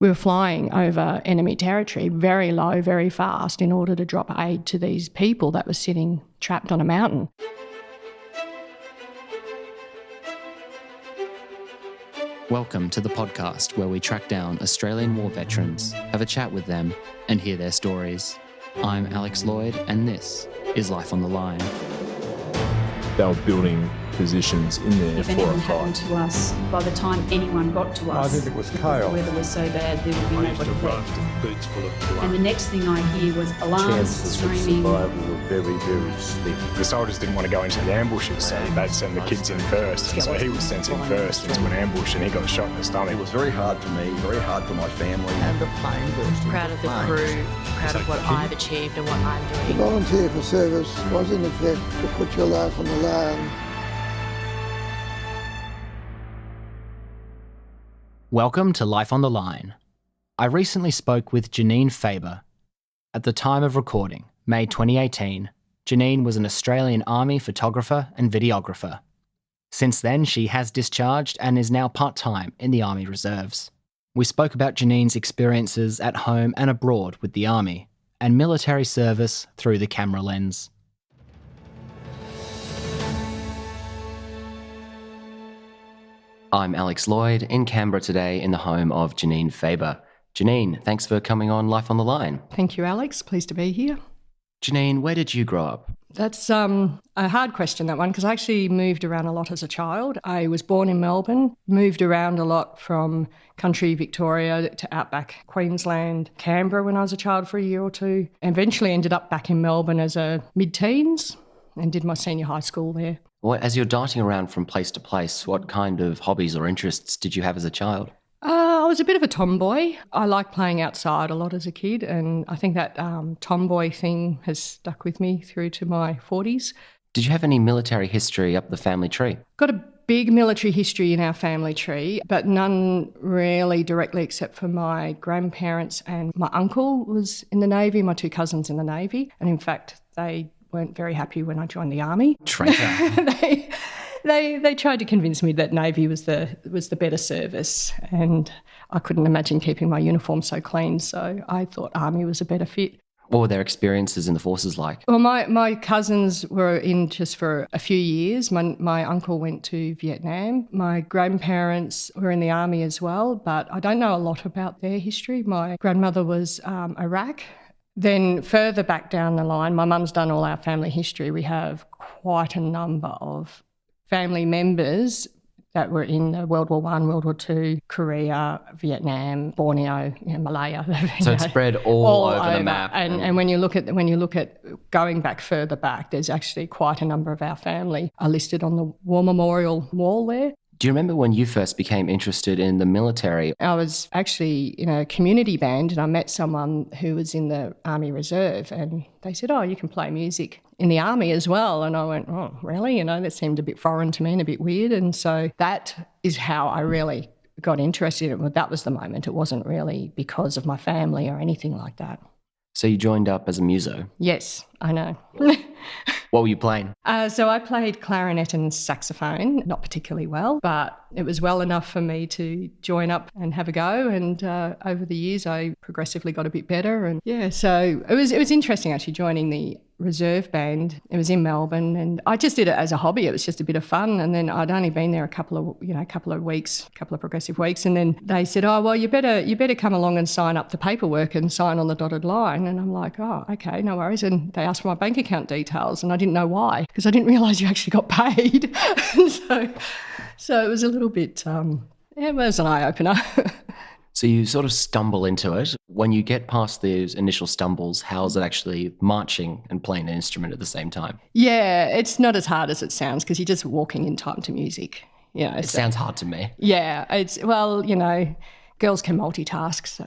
We were flying over enemy territory very low, very fast in order to drop aid to these people that were sitting trapped on a mountain. Welcome to the podcast where we track down Australian war veterans, have a chat with them, and hear their stories. I'm Alex Lloyd, and this is Life on the Line. They were building positions in there if for anything a happened fight. to us, by the time anyone got to us, I think it was the chaos. weather was so bad there would be nobody left. Boots full of blood. And the next thing I hear was alarms, Chances of screaming. survival were very, very slim. The soldiers didn't want to go into the ambushes, so they'd send the kids in first. And so he was sent in first into an ambush and he got shot in the stomach. It was very hard for me, very hard for my family. And the plane burst. Proud of the crew, proud of what I've achieved and what I'm To doing. volunteer for service was in effect to put your life on the line. Welcome to Life on the Line. I recently spoke with Janine Fabre. At the time of recording, May 2018, Janine was an Australian Army photographer and videographer. Since then, she has discharged and is now part-time in the Army Reserves. We spoke about Janine's experiences at home and abroad with the Army, and military service through the camera lens. I'm Alex Lloyd in Canberra today in the home of Janine Fabre. Janine, thanks for coming on Life on the Line. Thank you, Alex. Pleased to be here. Janine, where did you grow up? That's a hard question, that one, because I actually moved around a lot as a child. I was born in Melbourne, moved around a lot from country Victoria to outback Queensland, Canberra when I was a child for a year or two. Eventually ended up back in Melbourne as a mid-teens and did my senior high school there. Well, as you're darting around from place to place, what kind of hobbies or interests did you have as a child? I was a bit of a tomboy. I liked playing outside a lot as a kid, and I think that tomboy thing has stuck with me through to my 40s. Did you have any military history up the family tree? Got a big military history in our family tree, but none really directly except for my grandparents, and my uncle was in the Navy, my two cousins in the Navy, and in fact they weren't very happy when I joined the Army. Traitor. They tried to convince me that Navy was the better service, and I couldn't imagine keeping my uniform so clean, so I thought Army was a better fit. What were their experiences in the forces like? Well, my cousins were in just for a few years. My uncle went to Vietnam. My grandparents were in the Army as well, but I don't know a lot about their history. My grandmother was Iraq. Then further back down the line, my mum's done all our family history. We have quite a number of family members that were in World War I, World War II, Korea, Vietnam, Borneo, Malaya. So it's spread all over the map. And when you look at going back further back, there's actually quite a number of our family are listed on the War Memorial Wall there. Do you remember when you first became interested in the military? I was actually in a community band and I met someone who was in the Army Reserve, and they said, "Oh, you can play music in the Army as well." And I went, "Oh, really?" That seemed a bit foreign to me and a bit weird. And so that is how I really got interested in it. But that was the moment. It wasn't really because of my family or anything like that. So you joined up as a muso. Yes, I know. What were you playing? So I played clarinet and saxophone, not particularly well, but it was well enough for me to join up and have a go. And over the years, I progressively got a bit better. And yeah, so it was interesting actually joining the reserve band. It was in Melbourne, and I just did it as a hobby. It was just a bit of fun. And then I'd only been there a couple of weeks, a couple of progressive weeks, and then they said, "Oh, well, you better come along and sign up the paperwork and sign on the dotted line." And I'm like, "Oh, okay, no worries." And they asked for my bank account details, and I didn't know why, because I didn't realise you actually got paid. so it was a little bit, it was an eye opener. So you sort of stumble into it. When you get past those initial stumbles, how is it actually marching and playing an instrument at the same time? Yeah, it's not as hard as it sounds because you're just walking in time to music. It sounds hard to me. Yeah, girls can multitask, so.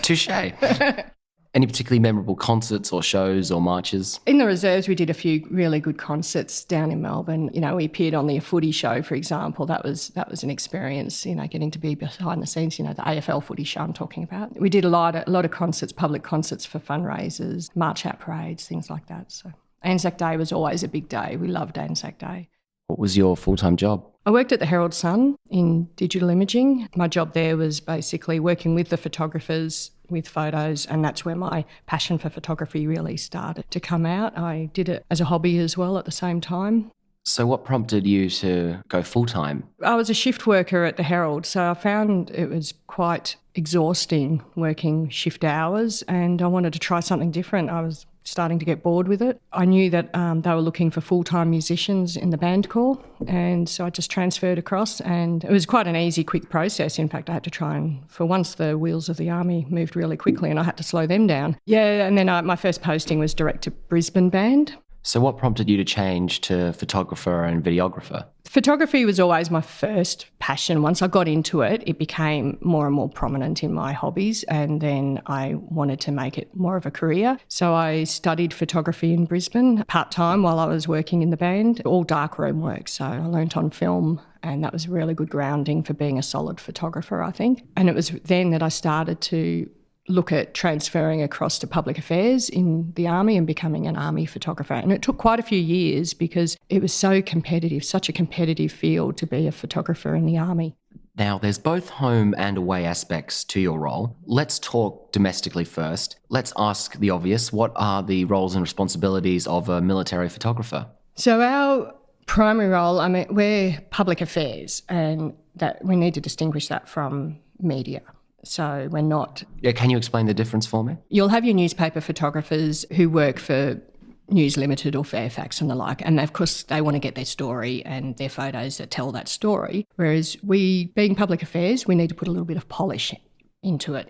Touché. Any particularly memorable concerts or shows or marches? In the reserves, we did a few really good concerts down in Melbourne. We appeared on the footy show, for example. That was an experience, getting to be behind the scenes, the AFL footy show I'm talking about. We did a lot of concerts, public concerts for fundraisers, march out parades, things like that. So Anzac Day was always a big day. We loved Anzac Day. What was your full-time job? I worked at the Herald Sun in digital imaging. My job there was basically working with the photographers with photos, and that's where my passion for photography really started to come out. I did it as a hobby as well at the same time. So what prompted you to go full-time? I was a shift worker at the Herald, so I found it was quite exhausting working shift hours, and I wanted to try something different. I was starting to get bored with it. I knew that they were looking for full-time musicians in the band corps, and so I just transferred across, and it was quite an easy, quick process. In fact, I had to try and, for once, the wheels of the army moved really quickly and I had to slow them down. Yeah, and then my first posting was direct to Brisbane band. So what prompted you to change to photographer and videographer? Photography was always my first passion. Once I got into it, it became more and more prominent in my hobbies, and then I wanted to make it more of a career. So I studied photography in Brisbane part-time while I was working in the band, all darkroom work. So I learnt on film, and that was really good grounding for being a solid photographer, I think. And it was then that I started to look at transferring across to public affairs in the army and becoming an army photographer. And it took quite a few years because it was so competitive, such a competitive field to be a photographer in the army. Now, there's both home and away aspects to your role. Let's talk domestically first. Let's ask the obvious. What are the roles and responsibilities of a military photographer? So our primary role, we're public affairs, and that we need to distinguish that from media. So we're not... Yeah, can you explain the difference for me? You'll have your newspaper photographers who work for News Limited or Fairfax and the like, and of course they want to get their story and their photos that tell that story. Whereas we, being public affairs, we need to put a little bit of polish into it,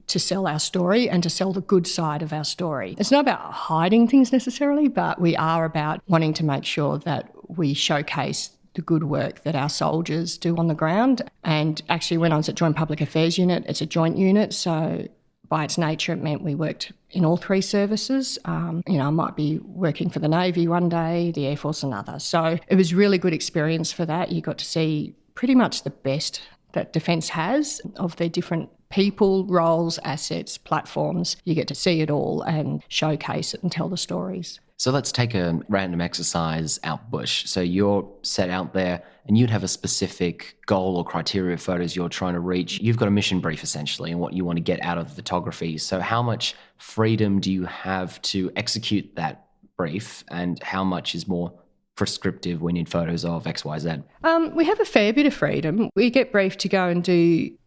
to sell our story and to sell the good side of our story. It's not about hiding things necessarily, but we are about wanting to make sure that we showcase the good work that our soldiers do on the ground. And actually, when I was at Joint Public Affairs Unit, it's a joint unit, so by its nature it meant we worked in all three services. I might be working for the Navy one day, the Air Force another. So it was a really good experience for that. You got to see pretty much the best that Defence has of their different people, roles, assets, platforms. You get to see it all and showcase it and tell the stories. So let's take a random exercise out bush. So you're set out there and you'd have a specific goal or criteria of photos you're trying to reach. You've got a mission brief essentially and what you want to get out of photography. So how much freedom do you have to execute that brief, and how much is more prescriptive, we need photos of X, Y, Z? We have a fair bit of freedom. We get briefed to go and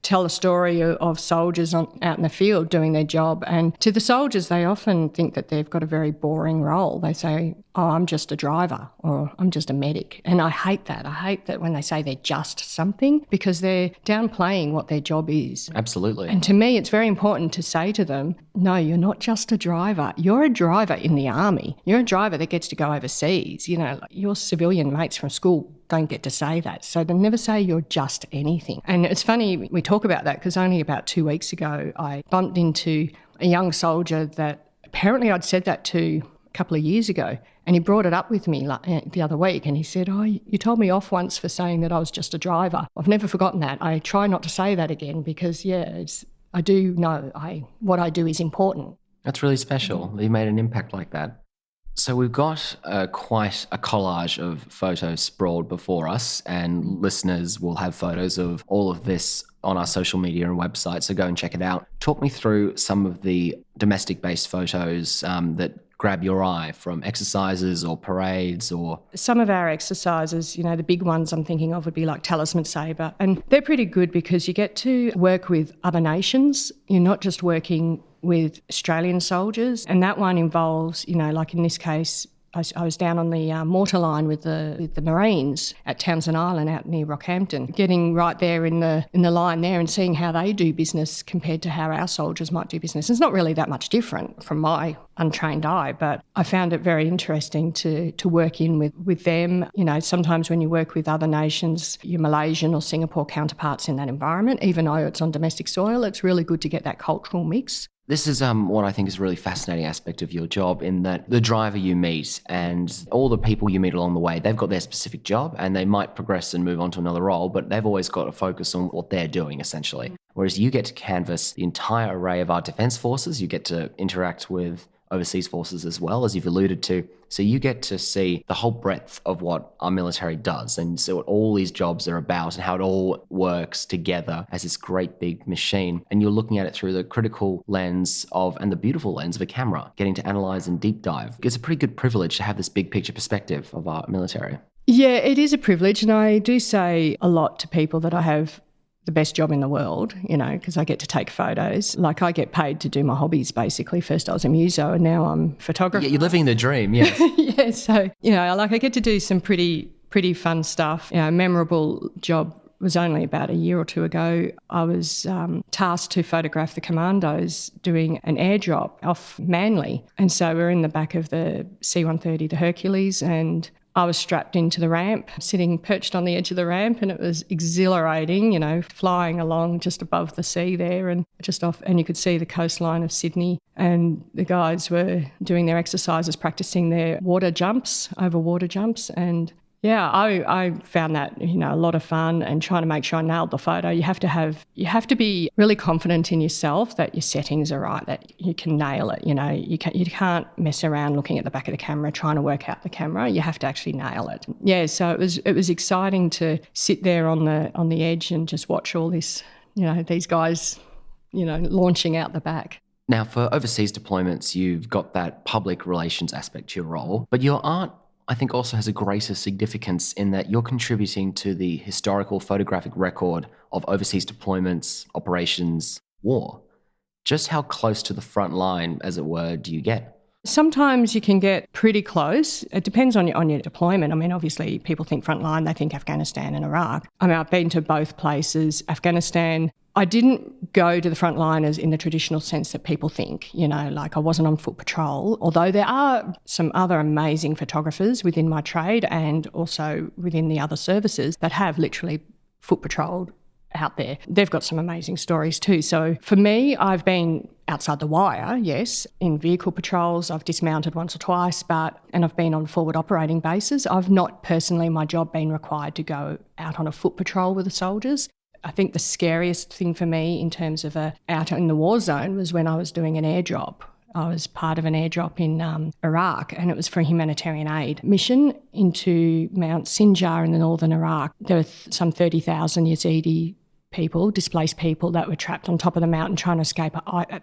tell a story of soldiers out in the field doing their job. And to the soldiers, they often think that they've got a very boring role. They say, oh, I'm just a driver or I'm just a medic. And I hate that. I hate that when they say they're just something, because they're downplaying what their job is. Absolutely. And to me, it's very important to say to them, no, you're not just a driver. You're a driver in the army. You're a driver that gets to go overseas. Your civilian mates from school don't get to say that. So they never say you're just anything. And it's funny we talk about that because only about 2 weeks ago I bumped into a young soldier that apparently I'd said that to a couple of years ago, and he brought it up with me the other week and he said, oh, you told me off once for saying that I was just a driver. I've never forgotten that. I try not to say that again because, I do know what I do is important. That's really special. You made an impact like that. So we've got quite a collage of photos sprawled before us, and listeners will have photos of all of this on our social media and website, so go and check it out. Talk me through some of the domestic-based photos that grab your eye from exercises or parades or... Some of our exercises, the big ones I'm thinking of would be like Talisman Sabre, and they're pretty good because you get to work with other nations. You're not just working with Australian soldiers, and that one involves, like in this case, I was down on the mortar line with the Marines at Townsend Island out near Rockhampton, getting right there in the line there and seeing how they do business compared to how our soldiers might do business. It's not really that much different from my untrained eye, but I found it very interesting to work in with them. Sometimes when you work with other nations, your Malaysian or Singapore counterparts in that environment, even though it's on domestic soil, it's really good to get that cultural mix. This is what I think is a really fascinating aspect of your job, in that the driver you meet and all the people you meet along the way, they've got their specific job and they might progress and move on to another role, but they've always got to focus on what they're doing, essentially. whereas you get to canvass the entire array of our defence forces. You get to interact with overseas forces as well, as you've alluded to. So you get to see the whole breadth of what our military does and so what all these jobs are about and how it all works together as this great big machine. And you're looking at it through the critical lens of, and the beautiful lens of a camera, getting to analyse and deep dive. It's a pretty good privilege to have this big picture perspective of our military. Yeah, it is a privilege. And I do say a lot to people that I have the best job in the world, because I get to take photos. Like, I get paid to do my hobbies, basically. First I was a muso and now I'm a photographer. Yeah, you're living the dream, yes. Yeah, so, I get to do some pretty fun stuff. Memorable job was only about a year or two ago. I was tasked to photograph the commandos doing an airdrop off Manly. And so we're in the back of the C-130, the Hercules, and I was strapped into the ramp, sitting perched on the edge of the ramp, and it was exhilarating, flying along just above the sea there and just off, and you could see the coastline of Sydney. And the guys were doing their exercises, practicing their water jumps, and yeah, I found that, a lot of fun, and trying to make sure I nailed the photo. You have to be really confident in yourself that your settings are right, that you can nail it. You can't mess around looking at the back of the camera trying to work out the camera. You have to actually nail it. Yeah, so it was exciting to sit there on the edge and just watch all this, these guys, launching out the back. Now, for overseas deployments, you've got that public relations aspect to your role, but your art, I think, also has a greater significance in that you're contributing to the historical photographic record of overseas deployments, operations, war. Just how close to the front line, as it were, do you get? Sometimes you can get pretty close. It depends on your deployment. I mean, obviously, people think front line, they think Afghanistan and Iraq. I mean, I've been to both places. Afghanistan, I didn't go to the front line as in the traditional sense that people think, like I wasn't on foot patrol, although there are some other amazing photographers within my trade and also within the other services that have literally foot patrolled out there. They've got some amazing stories too. So for me, I've been outside the wire, yes, in vehicle patrols. I've dismounted once or twice, and I've been on forward operating bases. I've not personally, my job, been required to go out on a foot patrol with the soldiers. I think the scariest thing for me in terms of out in the war zone was when I was doing an airdrop. I was part of an airdrop in Iraq, and it was for a humanitarian aid mission into Mount Sinjar in the northern Iraq. There were some 30,000 Yazidi people, displaced people, that were trapped on top of the mountain trying to escape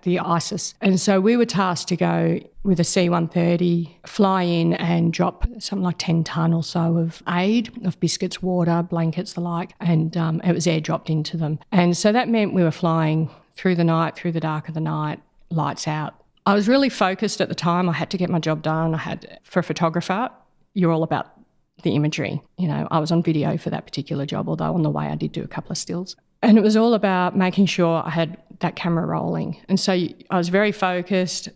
the ISIS. And so we were tasked to go with a C-130, fly in and drop something like 10 tonne or so of aid, of biscuits, water, blankets, the like, and it was airdropped into them. And so that meant we were flying through the night, through the dark of the night, lights out. I was really focused at the time. I had to get my job done. For a photographer, you're all about the imagery. I was on video for that particular job, although on the way I did do a couple of stills. And it was all about making sure I had that camera rolling. And so I was very focused.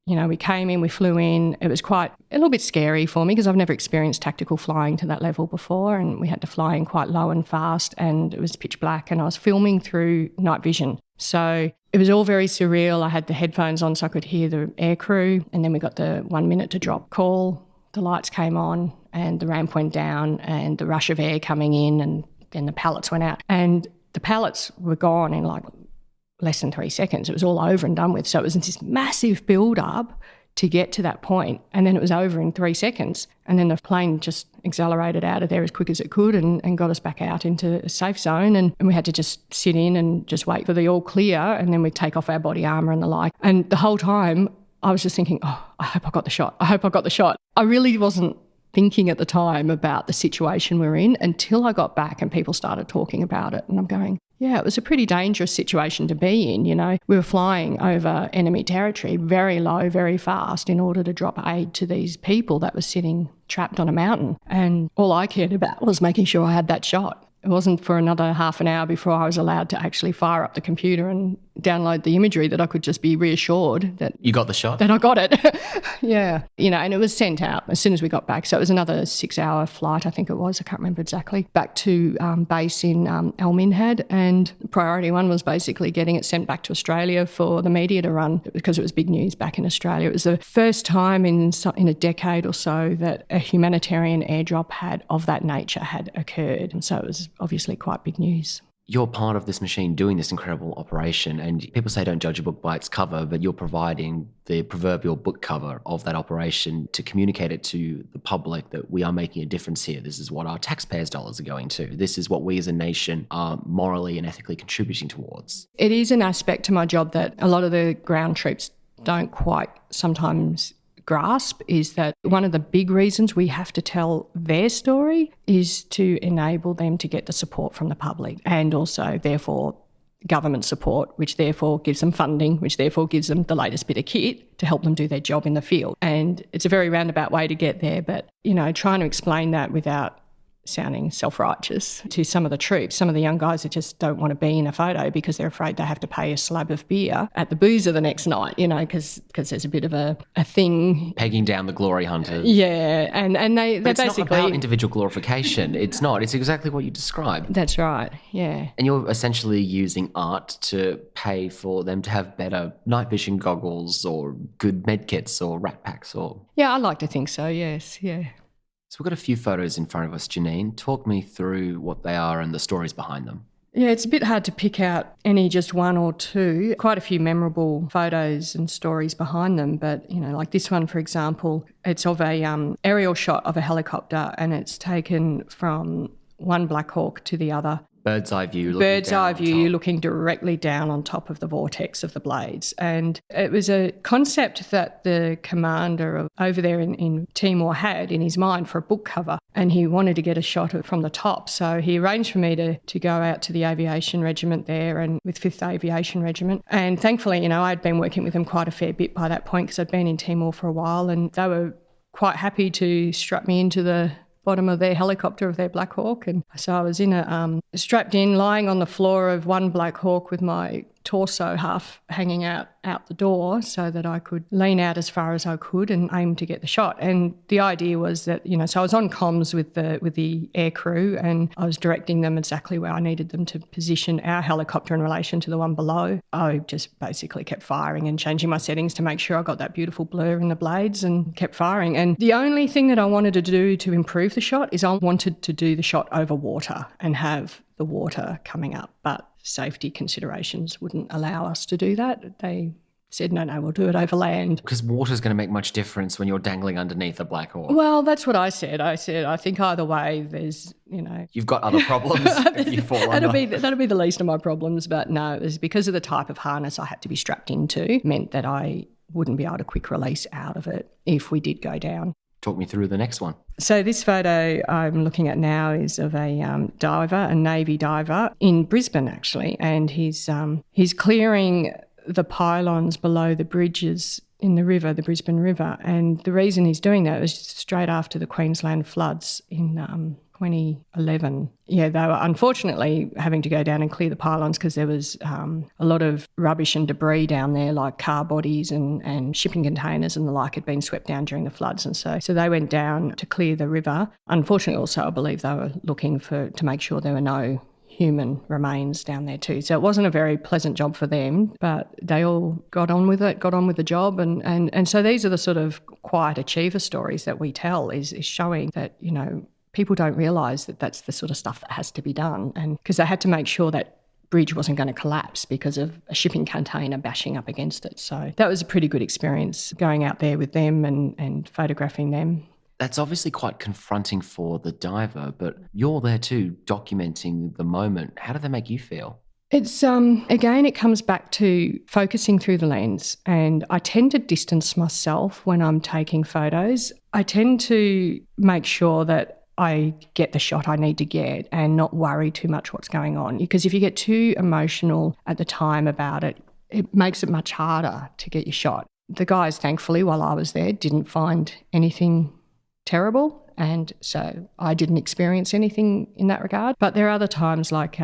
We came in, we flew in. It was quite a little bit scary for me because I've never experienced tactical flying to that level before, and we had to fly in quite low and fast, and it was pitch black, and I was filming through night vision. So it was all very surreal. I had the headphones on so I could hear the air crew, and then we got the 1 minute to drop call. The lights came on and the ramp went down and the rush of air coming in, and then the pallets went out. And the pallets were gone in like less than 3 seconds. It was all over and done with. So it was this massive build-up to get to that point, and then it was over in 3 seconds. And then the plane just accelerated out of there as quick as it could and got us back out into a safe zone. And we had to just sit in and just wait for the all clear, and then we'd take off our body armour and the like. And the whole time I was just thinking, I hope I got the shot. I hope I got the shot. I really wasn't thinking at the time about the situation we're in until I got back and people started talking about it. And I'm going, yeah, it was a pretty dangerous situation to be in. We were flying over enemy territory very low, very fast in order to drop aid to these people that were sitting trapped on a mountain. And all I cared about was making sure I had that shot. It wasn't for another half an hour before I was allowed to actually fire up the computer and download the imagery that I could just be reassured that... You got the shot? That I got it. Yeah. And it was sent out as soon as we got back. So it was another 6-hour flight, I think it was. I can't remember exactly. Back to base in Al Minhad. And priority one was basically getting it sent back to Australia for the media to run because it was big news back in Australia. It was the first time in a decade or so that a humanitarian airdrop of that nature had occurred. And so it was obviously quite big news. You're part of this machine doing this incredible operation, and people say don't judge a book by its cover, but you're providing the proverbial book cover of that operation to communicate it to the public that we are making a difference here. This is what our taxpayers' dollars are going to. This is what we as a nation are morally and ethically contributing towards. It is an aspect to my job that a lot of the ground troops don't quite sometimes grasp, is that one of the big reasons we have to tell their story is to enable them to get the support from the public, and also therefore government support, which therefore gives them funding, which therefore gives them the latest bit of kit to help them do their job in the field. And it's a very roundabout way to get there, but trying to explain that without sounding self-righteous to some of the troops, some of the young guys that just don't want to be in a photo because they're afraid they have to pay a slab of beer at the boozer the next night, because there's a bit of a thing. Pegging down the glory hunters. Yeah, and they it's basically... not about individual glorification. It's not. It's exactly what you described. That's right, yeah. And you're essentially using art to pay for them to have better night vision goggles or good med kits or rat packs or... Yeah, I like to think so, yes, yeah. So we've got a few photos in front of us, Janine. Talk me through what they are and the stories behind them. Yeah, it's a bit hard to pick out any just one or two. Quite a few memorable photos and stories behind them. But, like this one, for example, it's of a aerial shot of a helicopter, and it's taken from one Black Hawk to the other. Bird's eye view. Looking directly down on top of the vortex of the blades. And it was a concept that the commander over there in Timor had in his mind for a book cover, and he wanted to get a shot from the top. So he arranged for me to go out to the aviation regiment there, and with 5th Aviation Regiment. And thankfully, I'd been working with them quite a fair bit by that point because I'd been in Timor for a while, and they were quite happy to strap me into the bottom of their helicopter, of their Black Hawk. And so I was strapped in, lying on the floor of one Black Hawk with my torso half hanging out the door so that I could lean out as far as I could and aim to get the shot. And the idea was that, so I was on comms with the air crew, and I was directing them exactly where I needed them to position our helicopter in relation to the one below. I just basically kept firing and changing my settings to make sure I got that beautiful blur in the blades, and kept firing. And the only thing that I wanted to do to improve the shot is I wanted to do the shot over water and have the water coming up, but safety considerations wouldn't allow us to do that. They said, no, we'll do it over land. Because water's going to make much difference when you're dangling underneath a Black Hawk. Well, that's what I said. I think either way there's, You've got other problems if you fall under. That'll be the least of my problems, but no, it was because of the type of harness I had to be strapped into, meant that I wouldn't be able to quick release out of it if we did go down. Talk me through the next one. So this photo I'm looking at now is of a diver, a Navy diver in Brisbane actually, and he's clearing the pylons below the bridges in the river, the Brisbane River. And the reason he's doing that was straight after the Queensland floods in 2011. Yeah, they were unfortunately having to go down and clear the pylons because there was a lot of rubbish and debris down there, like car bodies and shipping containers and the like had been swept down during the floods. And so they went down to clear the river. Unfortunately also, I believe they were looking to make sure there were no human remains down there too. So it wasn't a very pleasant job for them, but they all got on with the job. And so these are the sort of quiet achiever stories that we tell, is showing that, people don't realise that that's the sort of stuff that has to be done. And because they had to make sure that bridge wasn't going to collapse because of a shipping container bashing up against it. So that was a pretty good experience going out there with them and photographing them. That's obviously quite confronting for the diver, but you're there too, documenting the moment. How did that make you feel? It's, again, it comes back to focusing through the lens, and I tend to distance myself when I'm taking photos. I tend to make sure that I get the shot I need to get and not worry too much what's going on, because if you get too emotional at the time about it, it makes it much harder to get your shot. The guys, thankfully, while I was there, didn't find anything terrible, and so I didn't experience anything in that regard. But there are other times like,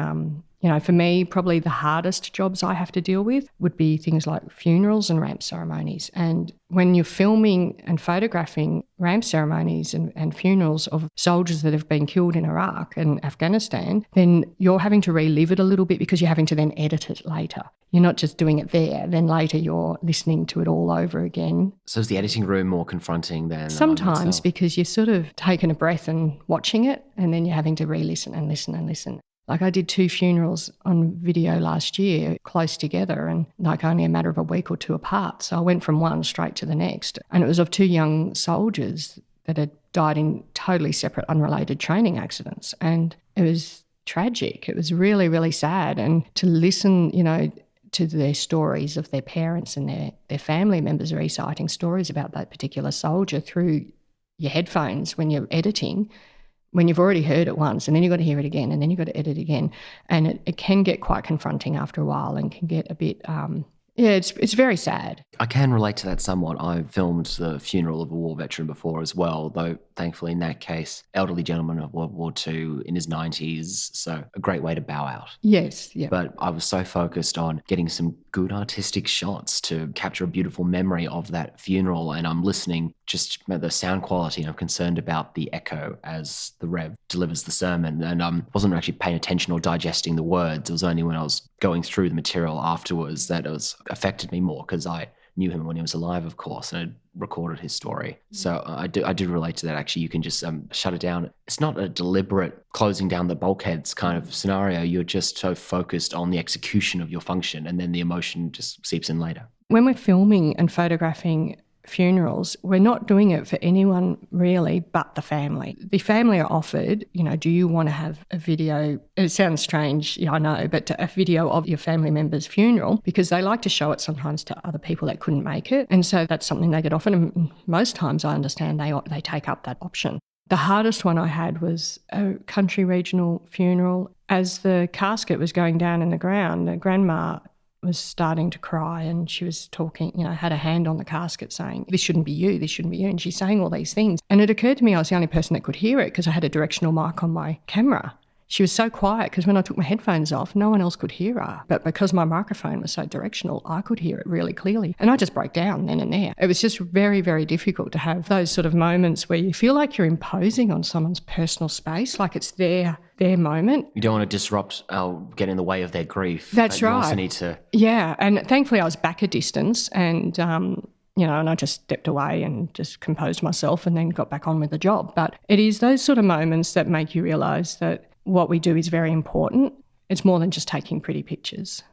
for me, probably the hardest jobs I have to deal with would be things like funerals and ramp ceremonies. And when you're filming and photographing ramp ceremonies and funerals of soldiers that have been killed in Iraq and Afghanistan, then you're having to relive it a little bit because you're having to then edit it later. You're not just doing it there. Then later you're listening to it all over again. So is the editing room more confronting than sometimes, because you're sort of taking a breath and watching it, and then you're having to re-listen and listen and listen. Like I did 2 funerals on video last year, close together, and like only a matter of a week or 2 apart. So I went from one straight to the next. And it was of 2 young soldiers that had died in totally separate, unrelated training accidents. And it was tragic. It was really, really sad. And to listen, to their stories of their parents and their family members reciting stories about that particular soldier through your headphones when you're editing, when you've already heard it once and then you've got to hear it again and then you've got to edit again. And it can get quite confronting after a while and can get a bit, it's very sad. I can relate to that somewhat. I filmed the funeral of a war veteran before as well, though thankfully in that case, elderly gentleman of World War II in his 90s, so a great way to bow out. Yes, yeah. But I was so focused on getting some good artistic shots to capture a beautiful memory of that funeral, and I'm listening just at the sound quality, and I'm concerned about the echo as the Rev delivers the sermon, and I wasn't actually paying attention or digesting the words. It was only when I was going through the material afterwards that it affected me more, because I knew him when he was alive, of course, and had recorded his story. So I do relate to that. Actually, you can just shut it down. It's not a deliberate closing down the bulkheads kind of scenario. You're just so focused on the execution of your function, and then the emotion just seeps in later. When we're filming and photographing funerals, we're not doing it for anyone really but the family. The family are offered, do you want to have a video? It sounds strange, I know, but a video of your family member's funeral, because they like to show it sometimes to other people that couldn't make it. And so that's something they get offered. And most times I understand they take up that option. The hardest one I had was a country regional funeral. As the casket was going down in the ground, the grandma was starting to cry, and she was talking, had a hand on the casket saying, this shouldn't be you, this shouldn't be you. And she's saying all these things. And it occurred to me I was the only person that could hear it because I had a directional mic on my camera. She was so quiet because when I took my headphones off, no one else could hear her. But because my microphone was so directional, I could hear it really clearly. And I just broke down then and there. It was just very, very difficult to have those sort of moments where you feel like you're imposing on someone's personal space, like it's their moment. You don't want to disrupt or get in the way of their grief. That's right. You also need to... Yeah, and thankfully I was back a distance and... and I just stepped away and just composed myself and then got back on with the job. But it is those sort of moments that make you realise that what we do is very important. It's more than just taking pretty pictures.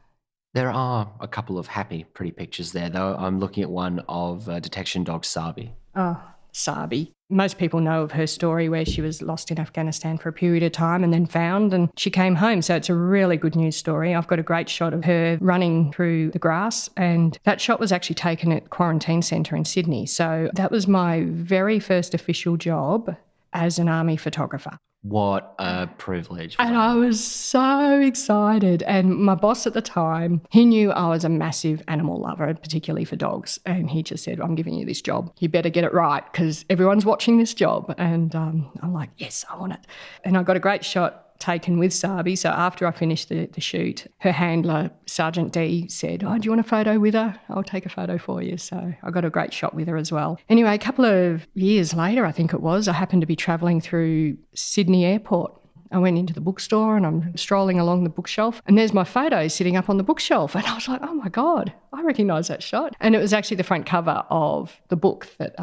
There are a couple of happy, pretty pictures there, though. I'm looking at one of detection dog Sabi. Oh, Sabi. Most people know of her story where she was lost in Afghanistan for a period of time and then found, and she came home. So it's a really good news story. I've got a great shot of her running through the grass, and that shot was actually taken at Quarantine Centre in Sydney. So that was my very first official job as an army photographer. What a privilege. And I was so excited. And my boss at the time, he knew I was a massive animal lover, particularly for dogs. And he just said, I'm giving you this job. You better get it right because everyone's watching this job. And I'm like, yes, I want it. And I got a great shot taken with Sabi. So after I finished the shoot, her handler, Sergeant D, said, do you want a photo with her? I'll take a photo for you. So I got a great shot with her as well. Anyway, a couple of years later, I think it was, I happened to be travelling through Sydney Airport. I went into the bookstore and I'm strolling along the bookshelf and there's my photo sitting up on the bookshelf. And I was like, oh my God, I recognise that shot. And it was actually the front cover of the book that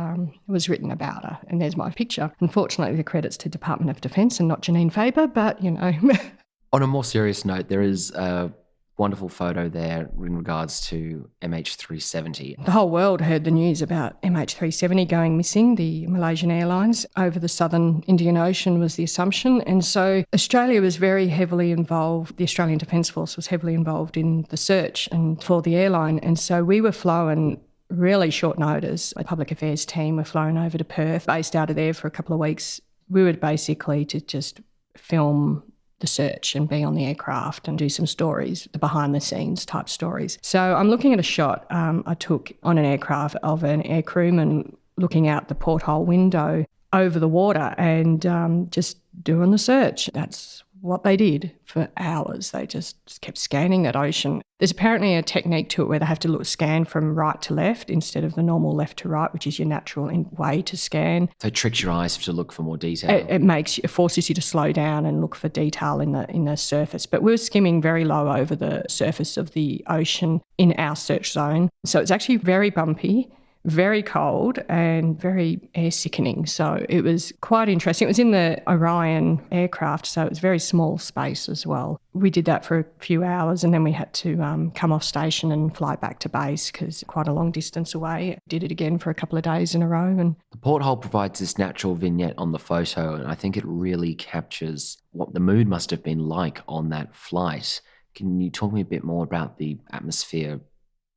was written about her. And there's my picture. Unfortunately, the credit's to Department of Defence and not Janine Fabre, but On a more serious note, there is a wonderful photo there in regards to MH370. The whole world heard the news about MH370 going missing. The Malaysian Airlines over the southern Indian Ocean was the assumption. And so Australia was very heavily involved. The Australian Defence Force was heavily involved in the search and for the airline. And so we were flown really short notice. A public affairs team were flown over to Perth, based out of there for a couple of weeks. We were basically to just film the search and be on the aircraft and do some stories, the behind-the-scenes type stories. So I'm looking at a shot I took on an aircraft of an air crewman looking out the porthole window over the water and just doing the search. That's what they did for hours. They just kept scanning that ocean. There's apparently a technique to it where they have to scan from right to left instead of the normal left to right, which is your natural way to scan. So it tricks your eyes to look for more detail. It forces you to slow down and look for detail in the surface. But we were skimming very low over the surface of the ocean in our search zone. So it's actually very bumpy, very cold and very air sickening. So it was quite interesting. It was in the Orion aircraft, so it was very small space as well. We did that for a few hours and then we had to come off station and fly back to base because quite a long distance away. Did it again for a couple of days in a row. And The porthole provides this natural vignette on the photo, and I think it really captures what the mood must have been like on that flight. Can you talk me a bit more about the atmosphere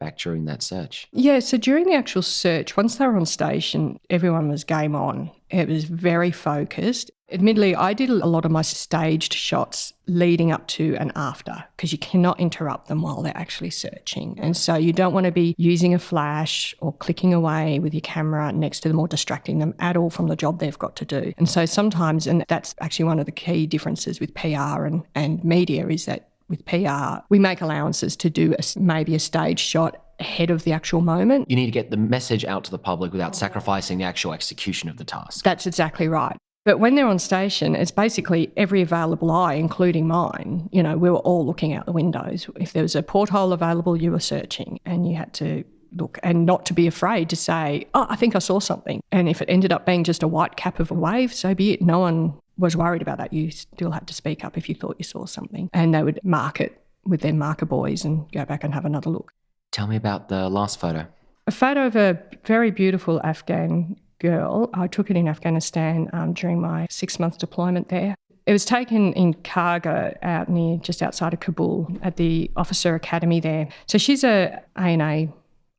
back during that search? yeah, so during the actual search, once they were on station, everyone was game on. It was very focused. Admittedly, I did a lot of my staged shots leading up to and after because you cannot interrupt them while they're actually searching. And so you don't want to be using a flash or clicking away with your camera next to them or distracting them at all from the job they've got to do. And so sometimes, and that's actually one of the key differences with PR and media, is that with PR, we make allowances to do maybe a stage shot ahead of the actual moment. You need to get the message out to the public without sacrificing the actual execution of the task. That's exactly right. But when they're on station, it's basically every available eye, including mine. You know, we were all looking out the windows. If there was a porthole available, you were searching and you had to look and not to be afraid to say, oh, I think I saw something. And if it ended up being just a white cap of a wave, so be it. No one was worried about that. You still had to speak up if you thought you saw something. And they would mark it with their marker buoys and go back and have another look. Tell me about the last photo. A photo of a very beautiful Afghan girl. I took it in Afghanistan during my 6-month deployment there. It was taken in Karga out near, just outside of Kabul at the officer academy there. So she's a ANA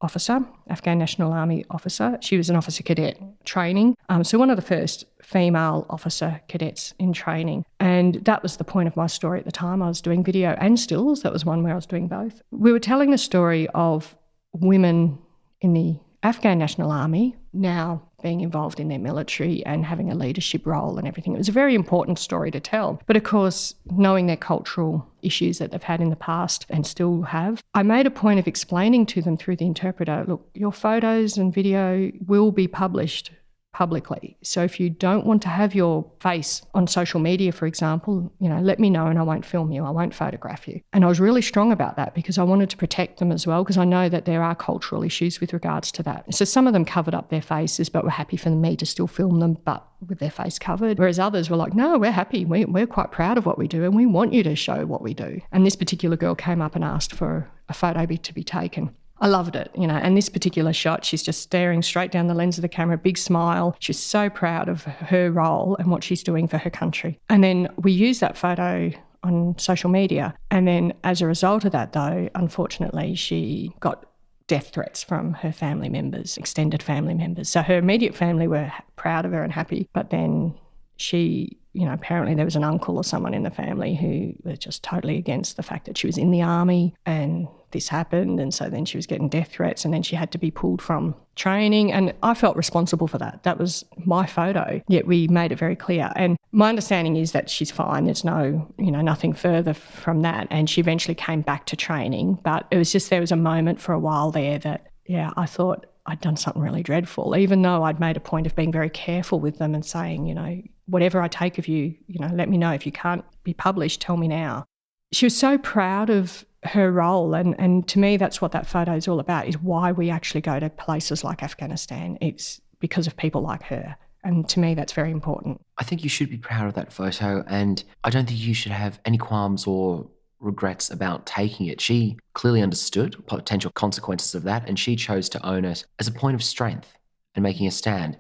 officer, Afghan National Army officer. She was an officer cadet training. So one of the first female officer cadets in training. And that was the point of my story at the time. I was doing video and stills. That was one where I was doing both. We were telling the story of women in the Afghan National Army now being involved in their military and having a leadership role and everything. It was a very important story to tell. But of course, knowing their cultural issues that they've had in the past and still have, I made a point of explaining to them through the interpreter, look, your photos and video will be published publicly. So if you don't want to have your face on social media, for example, let me know and I won't film you, I won't photograph you. And I was really strong about that because I wanted to protect them as well, because I know that there are cultural issues with regards to that. So some of them covered up their faces but were happy for me to still film them but with their face covered, whereas others were like, no, we're happy, we're quite proud of what we do and we want you to show what we do. And this particular girl came up and asked for a photo to be taken. I loved it, and this particular shot, she's just staring straight down the lens of the camera, big smile. She's so proud of her role and what she's doing for her country. And then we used that photo on social media. And then as a result of that, though, unfortunately, she got death threats from her family members, extended family members. So her immediate family were proud of her and happy, but then she, apparently there was an uncle or someone in the family who was just totally against the fact that she was in the army and this happened. And so then she was getting death threats and then she had to be pulled from training. And I felt responsible for that. That was my photo, yet we made it very clear. And my understanding is that she's fine. There's no, nothing further from that. And she eventually came back to training. But it was just, there was a moment for a while there that, I thought I'd done something really dreadful, even though I'd made a point of being very careful with them and saying, whatever I take of you, let me know. If you can't be published, tell me now. She was so proud of her role, and to me that's what that photo is all about, is why we actually go to places like Afghanistan. It's because of people like her, and to me that's very important. I think you should be proud of that photo, and I don't think you should have any qualms or regrets about taking it. She clearly understood potential consequences of that, and she chose to own it as a point of strength and making a stand.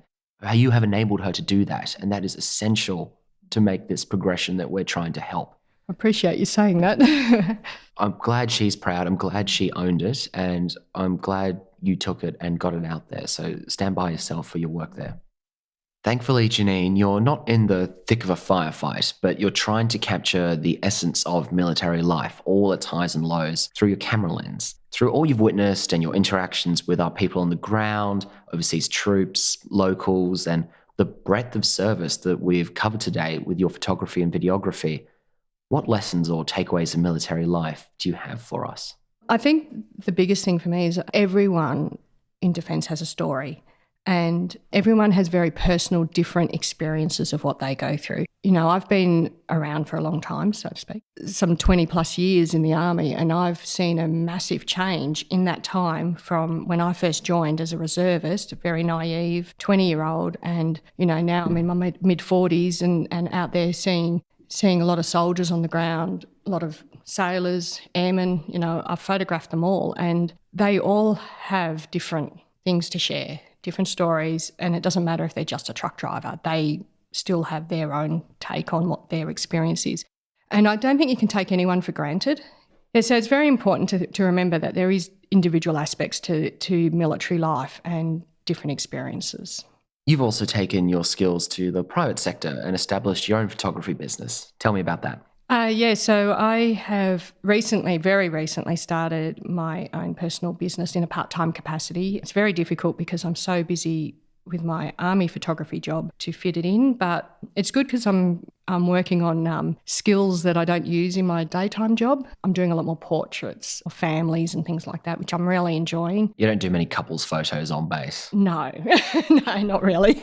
You have enabled her to do that, and that is essential to make this progression that we're trying to help. I appreciate you saying that. I'm glad she's proud. I'm glad she owned it, and I'm glad you took it and got it out there. So stand by yourself for your work there. Thankfully, Janine, you're not in the thick of a firefight, but you're trying to capture the essence of military life, all its highs and lows, through your camera lens. Through all you've witnessed and your interactions with our people on the ground, overseas troops, locals, and the breadth of service that we've covered today with your photography and videography, what lessons or takeaways of military life do you have for us? I think the biggest thing for me is everyone in defence has a story. And everyone has very personal, different experiences of what they go through. You know, I've been around for a long time, so to speak, some 20 plus years in the Army, and I've seen a massive change in that time from when I first joined as a reservist, a very naive 20-year-old, and, you know, now I'm in my mid-40s and out there seeing a lot of soldiers on the ground, a lot of sailors, airmen, you know, I've photographed them all, and they all have different things to share, different stories, and it doesn't matter if they're just a truck driver. They still have their own take on what their experience is. And I don't think you can take anyone for granted. Yeah, so it's very important to remember that there is individual aspects to military life and different experiences. You've also taken your skills to the private sector and established your own photography business. Tell me about that. So I have very recently started my own personal business in a part-time capacity. It's very difficult because I'm so busy with my Army photography job to fit it in, but it's good because I'm working on skills that I don't use in my daytime job. I'm doing a lot more portraits of families and things like that, which I'm really enjoying. You don't do many couples photos on base? No, no, not really.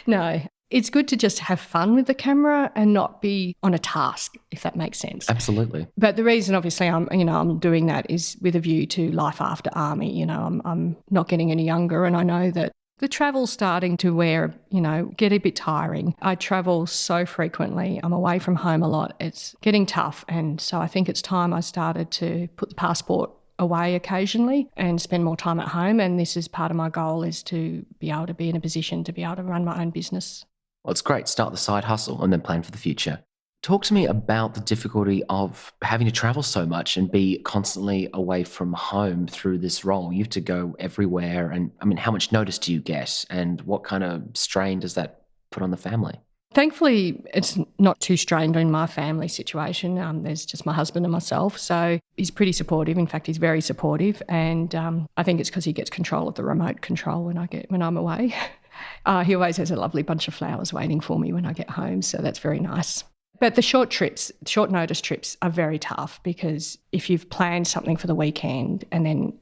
No. It's good to just have fun with the camera and not be on a task, if that makes sense. Absolutely. But the reason, obviously, I'm doing that is with a view to life after Army. You know, I'm not getting any younger, and I know that the travel's starting to get a bit tiring. I travel so frequently. I'm away from home a lot. It's getting tough, and so I think it's time I started to put the passport away occasionally and spend more time at home. And this is part of my goal, is to be able to be in a position to be able to run my own business. Well, it's great. Start the side hustle and then plan for the future. Talk to me about the difficulty of having to travel so much and be constantly away from home through this role. You have to go everywhere. And I mean, how much notice do you get? And what kind of strain does that put on the family? Thankfully, it's not too strained in my family situation. There's just my husband and myself. So he's pretty supportive. In fact, he's very supportive. And I think it's because he gets control of the remote control when I'm away. He always has a lovely bunch of flowers waiting for me when I get home, so that's very nice. But the short notice trips are very tough, because if you've planned something for the weekend and then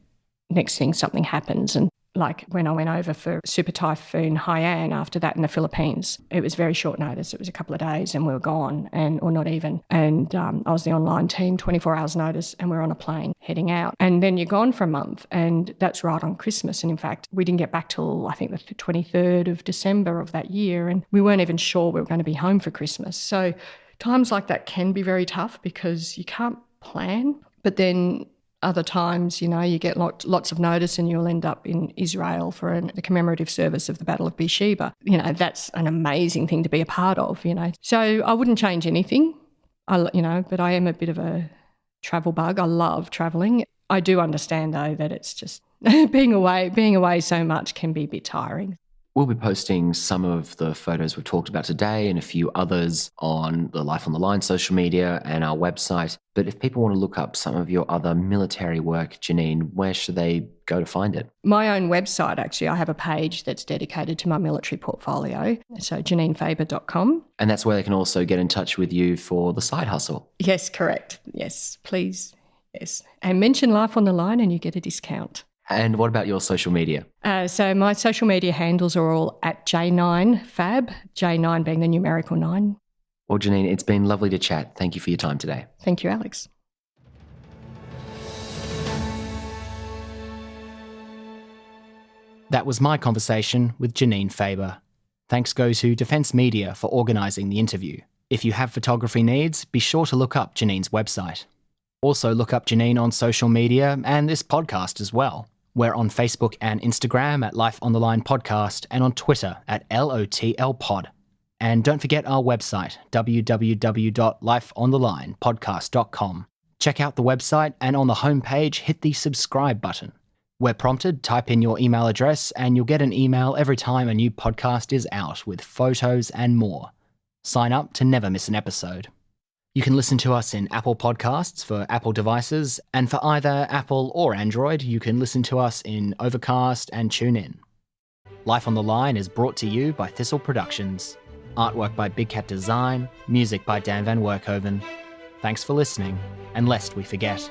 next thing something happens, and like when I went over for Super Typhoon Haiyan after that in the Philippines, it was very short notice. It was a couple of days and we were gone, or not even. And I was the online team, 24 hours notice, and we were on a plane heading out. And then you're gone for a month, and that's right on Christmas. And in fact, we didn't get back till I think the 23rd of December of that year, and we weren't even sure we were going to be home for Christmas. So times like that can be very tough because you can't plan. But then other times, you get lots of notice and you'll end up in Israel for the commemorative service of the Battle of Beersheba. That's an amazing thing to be a part of, So I wouldn't change anything, but I am a bit of a travel bug. I love travelling. I do understand, though, that it's just being away so much can be a bit tiring. We'll be posting some of the photos we've talked about today and a few others on the Life on the Line social media and our website. But if people want to look up some of your other military work, Janine, where should they go to find it? My own website, actually, I have a page that's dedicated to my military portfolio. So JanineFabre.com. And that's where they can also get in touch with you for the side hustle. Yes, correct. Yes, please. Yes. And mention Life on the Line and you get a discount. And what about your social media? So my social media handles are all at J9Fab, J9 being the numerical 9. Well, Janine, it's been lovely to chat. Thank you for your time today. Thank you, Alex. That was my conversation with Janine Fabre. Thanks go to Defence Media for organising the interview. If you have photography needs, be sure to look up Janine's website. Also look up Janine on social media and this podcast as well. We're on Facebook and Instagram at Life on the Line Podcast and on Twitter at LOTLPod. And don't forget our website, www.lifeonthelinepodcast.com. Check out the website and on the homepage, hit the subscribe button. Where prompted, type in your email address and you'll get an email every time a new podcast is out with photos and more. Sign up to never miss an episode. You can listen to us in Apple Podcasts for Apple devices, and for either Apple or Android, you can listen to us in Overcast and TuneIn. Life on the Line is brought to you by Thistle Productions. Artwork by Big Cat Design, music by Dan Van Werkhoven. Thanks for listening, and lest we forget,